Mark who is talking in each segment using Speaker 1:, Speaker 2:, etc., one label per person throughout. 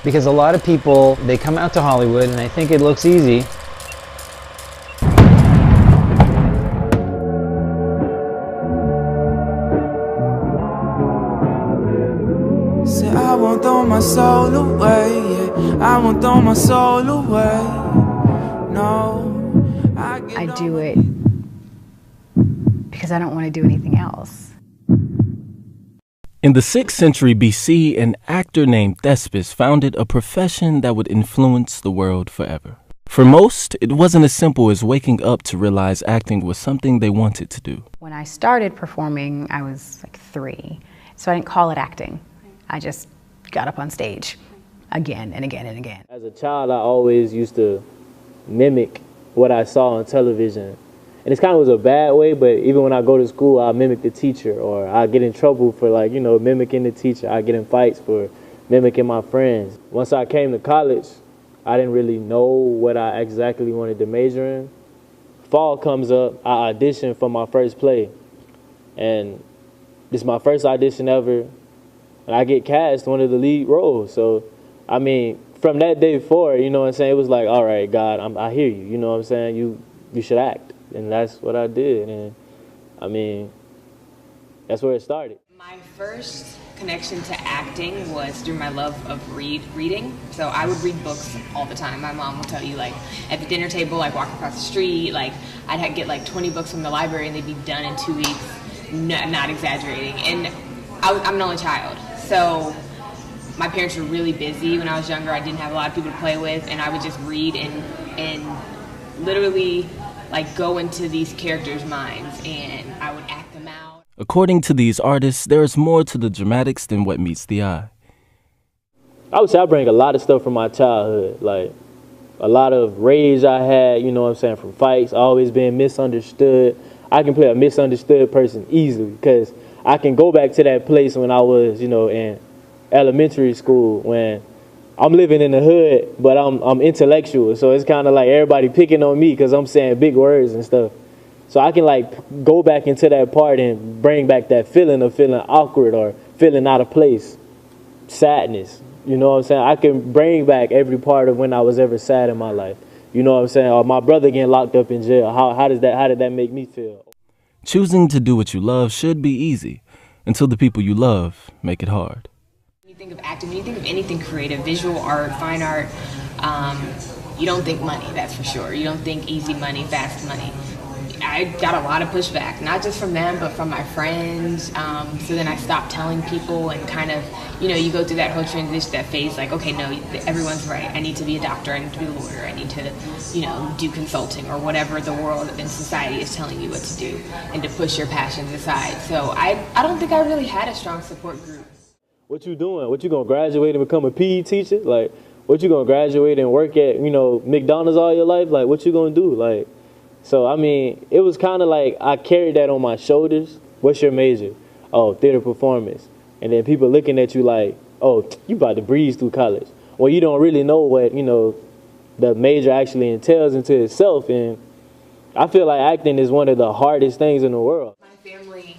Speaker 1: Because a lot of people, they come out to Hollywood and they think it looks easy.
Speaker 2: Say I won't throw my soul away, yeah. I won't throw my soul away. No,
Speaker 3: I do it because I don't want to do anything else.
Speaker 4: In the 6th century BC, an actor named Thespis founded a profession that would influence the world forever. For most, it wasn't as simple as waking up to realize acting was something they wanted to do.
Speaker 3: When I started performing, I was like 3, so I didn't call it acting. I just got up on stage again and again and again.
Speaker 5: As a child, I always used to mimic what I saw on television. And it kind of was a bad way, but even when I go to school, I mimic the teacher, or I get in trouble for, like, you know, mimicking the teacher. I get in fights for mimicking my friends. Once I came to college, I didn't really know what I exactly wanted to major in. Fall comes up, I auditioned for my first play. And this is my first audition ever, and I get cast one of the lead roles. So, I mean, from that day forward, you know what I'm saying, it was like, all right, God, I hear you, you know what I'm saying, you should act. And that's what I did, and I mean, that's where it started.
Speaker 6: My first connection to acting was through my love of reading. So I would read books all the time. My mom will tell you, like, at the dinner table, like walking across the street, like I'd get like 20 books from the library and they'd be done in 2 weeks, not exaggerating. And I'm an only child, so my parents were really busy when I was younger. I didn't have a lot of people to play with, and I would just read and literally like go into these characters' minds, and I would act them out.
Speaker 4: According to these artists, there is more to the dramatics than what meets the eye.
Speaker 5: I would say I bring a lot of stuff from my childhood, like a lot of rage I had, you know what I'm saying, from fights, always being misunderstood. I can play a misunderstood person easily because I can go back to that place when I was, you know, in elementary school, when I'm living in the hood, but I'm intellectual, so it's kind of like everybody picking on me because I'm saying big words and stuff. So I can like go back into that part and bring back that feeling of feeling awkward or feeling out of place, sadness. You know what I'm saying? I can bring back every part of when I was ever sad in my life. You know what I'm saying? Or my brother getting locked up in jail. How did that make me feel?
Speaker 4: Choosing to do what you love should be easy until the people you love make it hard.
Speaker 6: When you think of acting, when you think of anything creative, visual art, fine art, you don't think money, that's for sure. You don't think easy money, fast money. I got a lot of pushback, not just from them, but from my friends. So then I stopped telling people and kind of, you know, you go through that whole transition, that phase, like, okay, no, everyone's right. I need to be a doctor, I need to be a lawyer, I need to, you know, do consulting or whatever the world and society is telling you what to do, and to push your passions aside. So I don't think I really had a strong support group.
Speaker 5: What you doing? What you gonna graduate and become a PE teacher? Like, what you gonna graduate and work at, you know, McDonald's all your life? Like, what you gonna do? Like, so, I mean, it was kind of like I carried that on my shoulders. What's your major? Oh, theater performance. And then people looking at you like, oh, you about to breeze through college. Well, you don't really know what, you know, the major actually entails into itself. And I feel like acting is one of the hardest things in the world.
Speaker 6: My family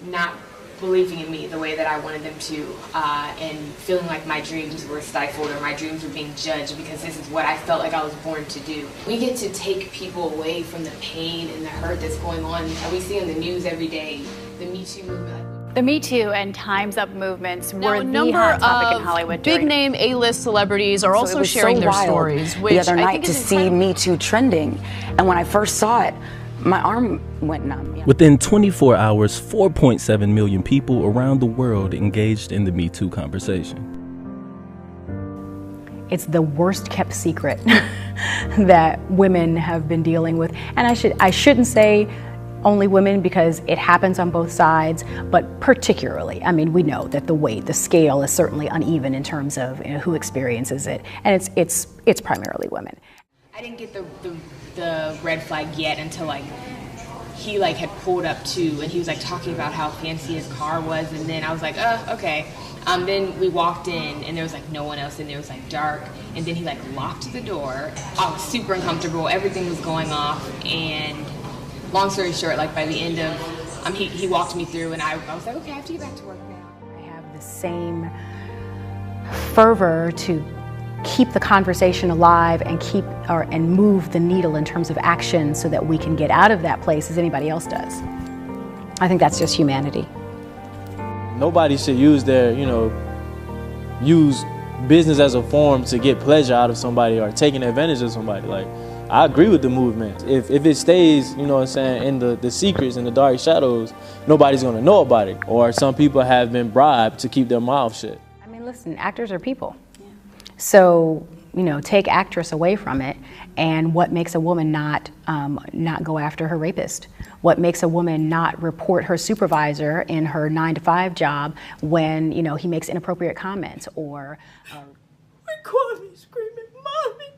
Speaker 6: not believing in me the way that I wanted them to, and feeling like my dreams were stifled or my dreams were being judged because this is what I felt like I was born to do. We get to take people away from the pain and the hurt that's going on that we see on the news every day. The Me Too movement.
Speaker 7: The Me Too and Time's Up movements were the hot topic in Hollywood.
Speaker 8: Big name A-list celebrities are also sharing their stories. Which
Speaker 9: the other
Speaker 8: I
Speaker 9: night
Speaker 8: think
Speaker 9: to
Speaker 8: is
Speaker 9: see Me Too trending, and when I first saw it, my arm went numb.
Speaker 4: Within 24 hours, 4.7 million people around the world engaged in the Me Too conversation.
Speaker 3: It's the worst kept secret that women have been dealing with. And I shouldn't say only women, because it happens on both sides, but particularly, I mean, we know that the scale is certainly uneven in terms of, you know, who experiences it, and it's primarily women.
Speaker 6: I didn't get the red flag yet until like he like had pulled up too, and he was like talking about how fancy his car was, and then I was like, oh, okay. Then we walked in and there was like no one else in there. It was like dark, and then he like locked the door. I was super uncomfortable, everything was going off, and long story short, like by the end of he walked me through, and I was like, okay, I have to get back to work now.
Speaker 3: I have the same fervor to keep the conversation alive and and move the needle in terms of action so that we can get out of that place as anybody else does. I think that's just humanity.
Speaker 5: Nobody should use use business as a form to get pleasure out of somebody or taking advantage of somebody. Like, I agree with the movement. If it stays, you know what I'm saying, in the secrets, in the dark shadows, nobody's gonna know about it. Or some people have been bribed to keep their mouth shut.
Speaker 3: I mean, listen, actors are people. Yeah. So, take actress away from it, and what makes a woman not go after her rapist? What makes a woman not report her supervisor in her 9-to-5 job when, he makes inappropriate comments or...
Speaker 2: Record me screaming, "Mommy!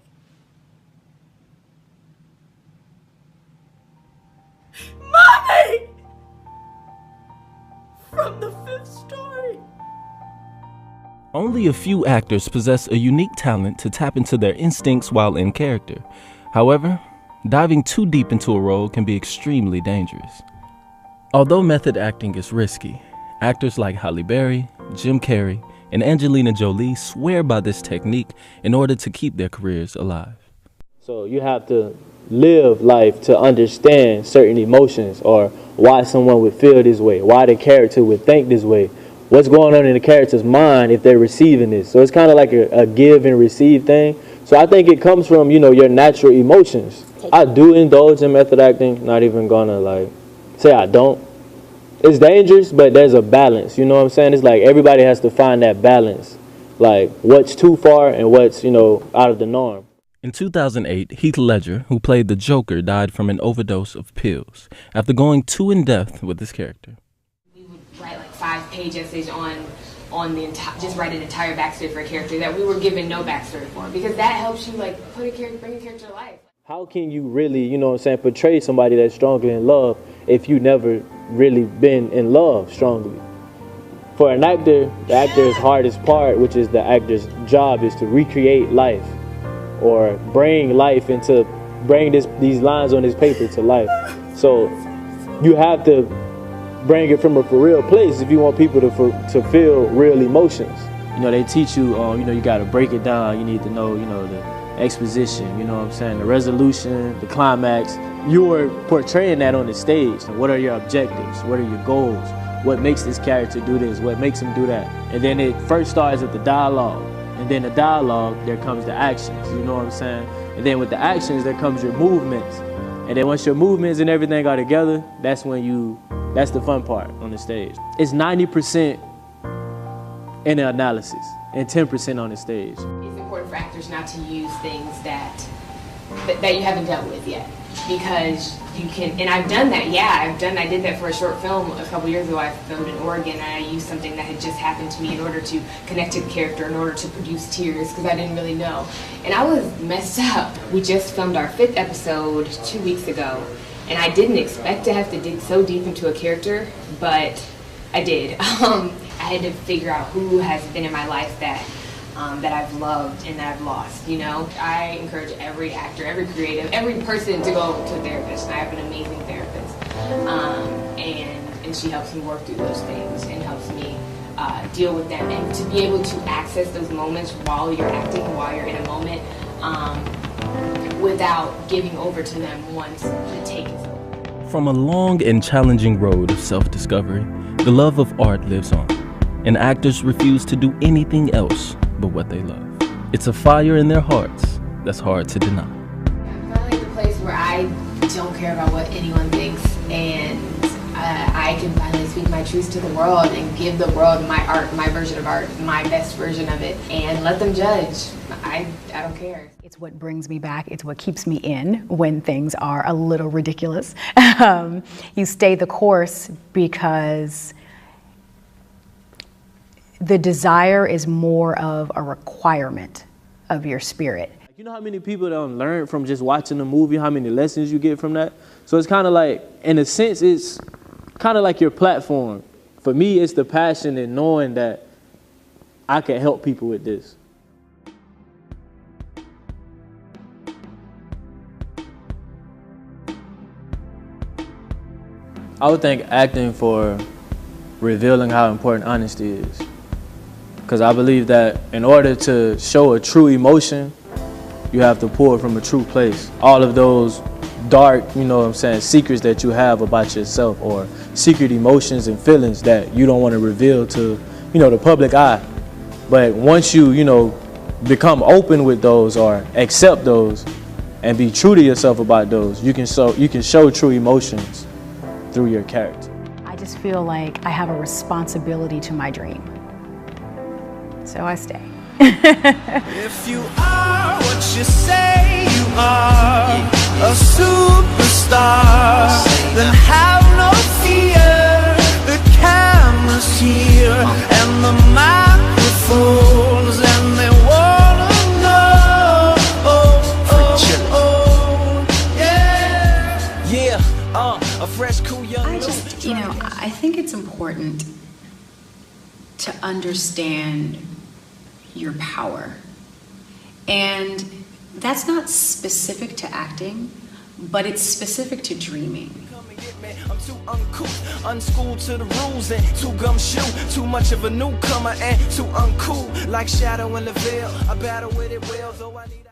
Speaker 2: Mommy!" From the 5th story.
Speaker 4: Only a few actors possess a unique talent to tap into their instincts while in character. However, diving too deep into a role can be extremely dangerous. Although method acting is risky, actors like Halle Berry, Jim Carrey, and Angelina Jolie swear by this technique in order to keep their careers alive.
Speaker 5: So you have to live life to understand certain emotions, or why someone would feel this way, why the character would think this way, what's going on in the character's mind if they're receiving this. So it's kind of like a give and receive thing. So I think it comes from, your natural emotions. I do indulge in method acting, not even gonna say I don't. It's dangerous, but there's a balance, you know what I'm saying? It's like everybody has to find that balance, like what's too far and what's, out of the norm.
Speaker 4: In 2008, Heath Ledger, who played the Joker, died from an overdose of pills after going too in-depth with his character.
Speaker 6: We would write 5-page essays on the just write an entire backstory for a character that we were given no backstory for, because that helps you bring a character to life.
Speaker 5: How can you really, portray somebody that's strongly in love if you never really been in love strongly? For an actor, the actor's hardest part, which is the actor's job, is to recreate life, or bring these lines on this paper to life. So you have to bring it from a for real place if you want people to feel real emotions. They teach you, you got to break it down. You need to know, the exposition, the resolution, the climax. You are portraying that on the stage. What are your objectives? What are your goals? What makes this character do this? What makes him do that? And then it first starts with the dialogue. And then the dialogue, there comes the actions, you know what I'm saying? And then with the actions, there comes your movements. And then once your movements and everything are together, that's the fun part on the stage. It's 90% in the analysis and 10% on the stage.
Speaker 6: It's important for actors not to use things that you haven't dealt with yet, because you can, and I've done that, I did that for a short film a couple years ago. I filmed in Oregon, and I used something that had just happened to me in order to connect to the character, in order to produce tears, because I didn't really know. And I was messed up. We just filmed our 5th episode 2 weeks ago, and I didn't expect to have to dig so deep into a character, but I did. I had to figure out who has been in my life that I've loved and that I've lost, I encourage every actor, every creative, every person to go to a therapist. And I have an amazing therapist. And she helps me work through those things and helps me deal with them. And to be able to access those moments while you're acting, while you're in a moment, without giving over to them once the take is over.
Speaker 4: From a long and challenging road of self-discovery, the love of art lives on, and actors refuse to do anything else but what they love. It's a fire in their hearts that's hard to deny.
Speaker 6: I'm finally at the place where I don't care about what anyone thinks, and I can finally speak my truth to the world and give the world my art, my version of art, my best version of it, and let them judge. I don't care.
Speaker 3: It's what brings me back. It's what keeps me in when things are a little ridiculous. You stay the course because the desire is more of a requirement of your spirit.
Speaker 5: You know how many people don't learn from just watching a movie, how many lessons you get from that? So it's kind of like, in a sense, it's kind of like your platform. For me, it's the passion and knowing that I can help people with this. I would thank acting for revealing how important honesty is. because I believe that in order to show a true emotion, you have to pour from a true place. All of those dark, you know what I'm saying, secrets that you have about yourself, or secret emotions and feelings that you don't want to reveal to, you know, the public eye. But once you, you know, become open with those or accept those and be true to yourself about those, you can show true emotions through your character.
Speaker 3: I just feel like I have a responsibility to my dream. So I stay.
Speaker 2: If you are what you say you are, a superstar, then have no fear. The camera's here and the microphones, and they wanna know. Yeah, a fresh, cool young.
Speaker 9: I think it's important to understand your power. And that's not specific to acting, but it's specific to dreaming.
Speaker 2: I'm too uncouth, unschooled to the rules, and too gumshoe, too much of a newcomer and too uncool, like Shadow in the Veil. I battle with it well, though I need